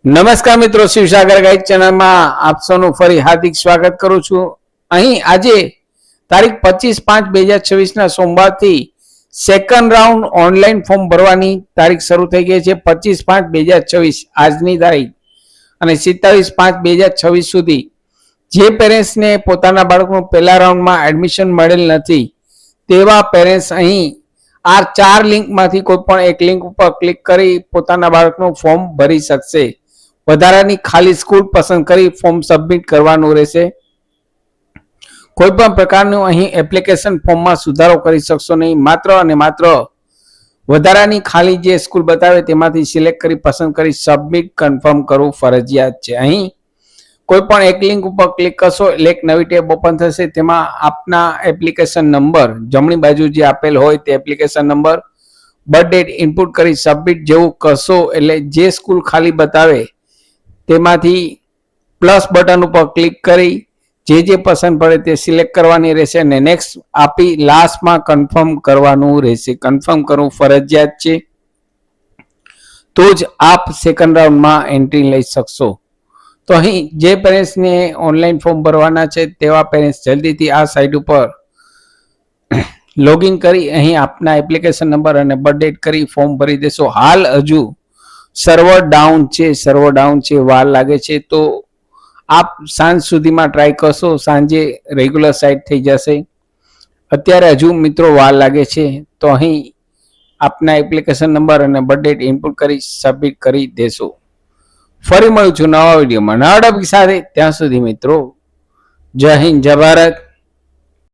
નમસ્કાર મિત્રો, શિવસાગર ગાઈડ ચેનલમાં આપ સૌનું ફરી હાર્દિક સ્વાગત કરું છું. અહીં આજે તારીખ 25/5/2026 ના સોમવારથી સેકન્ડ રાઉન્ડ ઓનલાઈન ફોર્મ ભરવાની તારીખ શરૂ થઈ ગઈ છે. 25/5/2026 આજની તારીખ અને 27/5/2026 સુધી જે પેરેન્ટ્સને પોતાના બાળકનું પહેલા રાઉન્ડમાં એડમિશન મળેલ નથી તેવા પેરેન્ટ્સ અહીં આ 4 લિંકમાંથી કોઈ પણ એક લિંક ઉપર ક્લિક કરી પોતાના બાળકનું ફોર્મ ભરી શકશે. વધારાની ખાલી સ્કૂલ પસંદ કરી ફોર્મ સબમિટ કરવાનું રહેશે. કોઈ પણ પ્રકારનું અહીં એપ્લિકેશન ફોર્મમાં સુધારો કરી શકશો નહીં. માત્ર અને માત્ર વધારાની ખાલી જે સ્કૂલ બતાવે તેમાંથી સિલેક્ટ કરી પસંદ કરી સબમિટ કન્ફર્મ કરવું ફરજિયાત છે. અહીં કોઈ પણ એક લિંક ઉપર ક્લિક કરશો એટલે એક નવી ટેબ ઓપન થશે. તેમાં આપના એપ્લિકેશન નંબર જમણી બાજુ જે આપેલ હોય તે application number, birth date input કરી સબમિટ જેવું કરશો એટલે જે સ્કૂલ ખાલી બતાવે તેમાંથી પ્લસ બટન ઉપર ક્લિક કરી જે પસંદ પડે તે સિલેક્ટ કરવાની રહેશે અને નેક્સ્ટ આપી લાસ્ટમાં કન્ફર્મ કરવાનું રહેશે. કન્ફર્મ કરવું ફરજિયાત છે, તો જ આપ સેકન્ડ રાઉન્ડમાં એન્ટ્રી લઈ શકશો. તો અહીં જે પેરેન્ટ્સને ઓનલાઈન ફોર્મ ભરવાના છે તેવા પેરેન્ટ્સ જલ્દીથી આ સાઇટ ઉપર લોગિન કરી અહીં આપના એપ્લિકેશન નંબર અને બર્થ ડેટ કરી ફોર્મ ભરી દેશો. હાલ હજુ સર્વર ડાઉન છે, વાર લાગે છે, તો આપ સાંજ સુધીમાં ટ્રાય કરશો. સાંજે રેગ્યુલર સાઇટ થઈ જશે. અત્યારે હજુ મિત્રો વાર લાગે છે, તો અહીં આપના એપ્લિકેશન નંબર અને બર્થ ડેટ ઇનપુટ કરી સબમિટ કરી દેશો. ફરી મળું છું નવા વિડીયોમાં નવા ટોપિક સાથે. ત્યાં સુધી મિત્રો જય હિન્દ, જય ભારત.